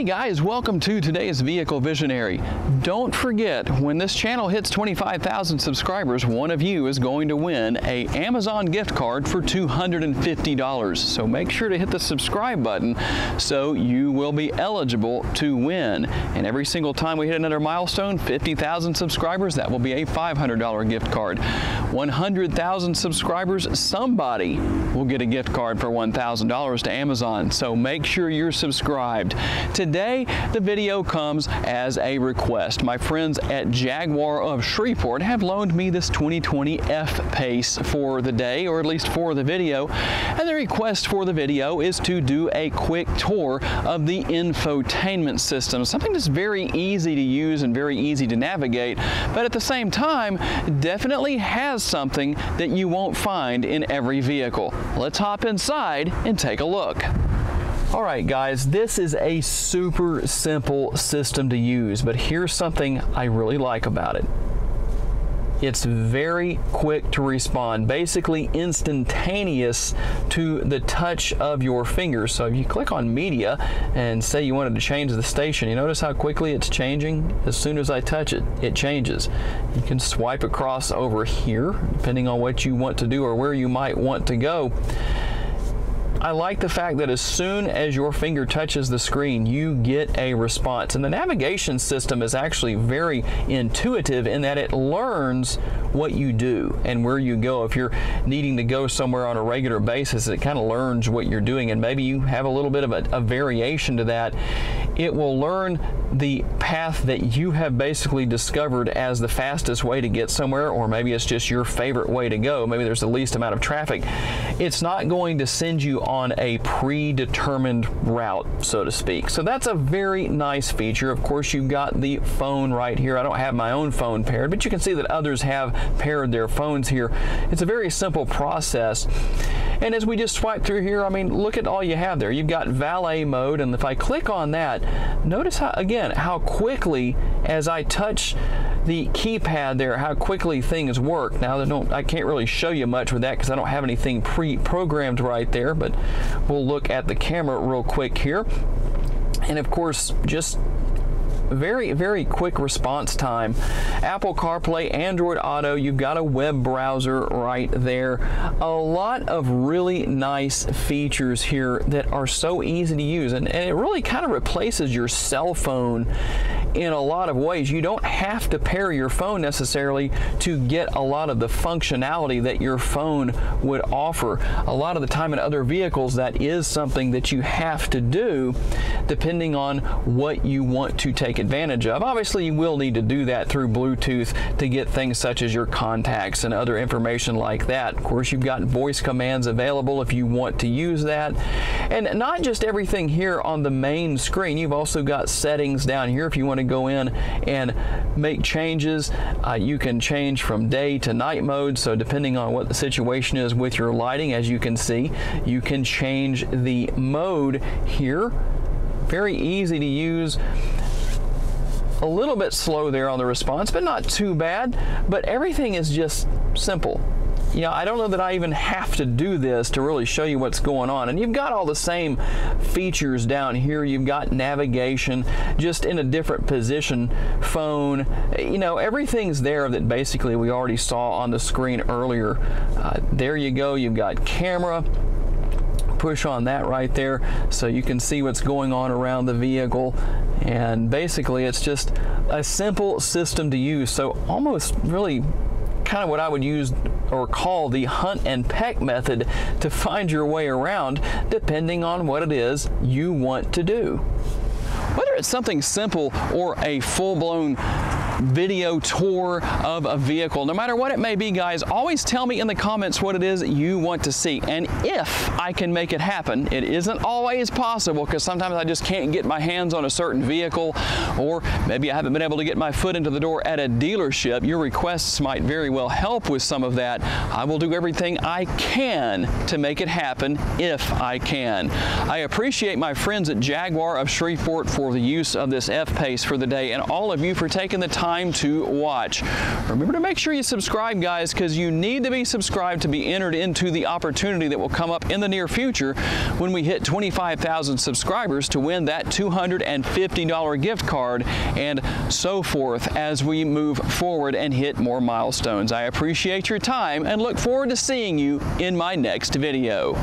Hey guys, welcome to today's Vehicle Visionary. Don't forget, when this channel hits 25,000 subscribers, one of you is going to win an Amazon gift card for $250. So make sure to hit the subscribe button so you will be eligible to win. And every single time we hit another milestone, 50,000 subscribers, that will be a $500 gift card. 100,000 subscribers, somebody will get a gift card for $1,000 to Amazon. So make sure you're subscribed. Today, the video comes as a request. My friends at Jaguar of Shreveport have loaned me this 2020 F-Pace for the day, or at least for the video. And the request for the video is to do a quick tour of the infotainment system, something that's very easy to use and very easy to navigate, but at the same time, definitely has something that you won't find in every vehicle. Let's hop inside and take a look. All right, guys, this is a super simple system to use, but here's something I really like about it. It's very quick to respond, basically instantaneous to the touch of your fingers. So if you click on media and say you wanted to change the station, you notice how quickly it's changing? As soon as I touch it, it changes. You can swipe across over here, depending on what you want to do or where you might want to go. I like the fact that as soon as your finger touches the screen, you get a response. And the navigation system is actually very intuitive in that it learns what you do and where you go. If you're needing to go somewhere on a regular basis, it kind of learns what you're doing, and maybe you have a little bit of a variation to that. It will learn the path that you have basically discovered as the fastest way to get somewhere, or maybe it's just your favorite way to go. Maybe there's the least amount of traffic. It's not going to send you on a predetermined route, so to speak. So that's a very nice feature. Of course, you've got the phone right here. I don't have my own phone paired, but you can see that others have paired their phones here. It's a very simple process. And as we just swipe through here, I mean, look at all you have there. You've got valet mode, and if I click on that, notice how, again, how quickly, as I touch the keypad there, how quickly things work. Now, I can't really show you much with that because I don't have anything pre-programmed right there, but we'll look at the camera real quick here. And of course, just very, very quick response time. Apple CarPlay, Android Auto, you've got a web browser right there. A lot of really nice features here that are so easy to use, and it really kind of replaces your cell phone in a lot of ways. You don't have to pair your phone necessarily to get a lot of the functionality that your phone would offer. A lot of the time in other vehicles, that is something that you have to do depending on what you want to take advantage of. Obviously, you will need to do that through Bluetooth to get things such as your contacts and other information like that. Of course, you've got voice commands available if you want to use that. And not just everything here on the main screen. You've also got settings down here if you want to go in and make changes. You can change from day to night mode, so depending on what the situation is with your lighting, as you can see, you can change the mode here. Very easy to use. A little bit slow there on the response, but not too bad. But everything is just simple. You know, I don't know that I even have to do this to really show you what's going on. And you've got all the same features down here. You've got navigation, just in a different position, phone. You know, everything's there that basically we already saw on the screen earlier. There you go. You've got camera. Push on that right there so you can see what's going on around the vehicle. And basically, it's just a simple system to use. So almost really kind of what I would use or call the hunt and peck method to find your way around, depending on what it is you want to do. Whether it's something simple or a full-blown video tour of a vehicle, no matter what it may be, guys, always tell me in the comments what it is you want to see, and if I can make it happen. It isn't always possible because sometimes I just can't get my hands on a certain vehicle, or maybe I haven't been able to get my foot into the door at a dealership. Your requests might very well help with some of that. I will do everything I can to make it happen if I can. I appreciate my friends at Jaguar of Shreveport for the use of this F-Pace for the day, and all of you for taking the time time to watch. Remember to make sure you subscribe, guys, because you need to be subscribed to be entered into the opportunity that will come up in the near future when we hit 25,000 subscribers to win that $250 gift card and so forth as we move forward and hit more milestones. I appreciate your time and look forward to seeing you in my next video.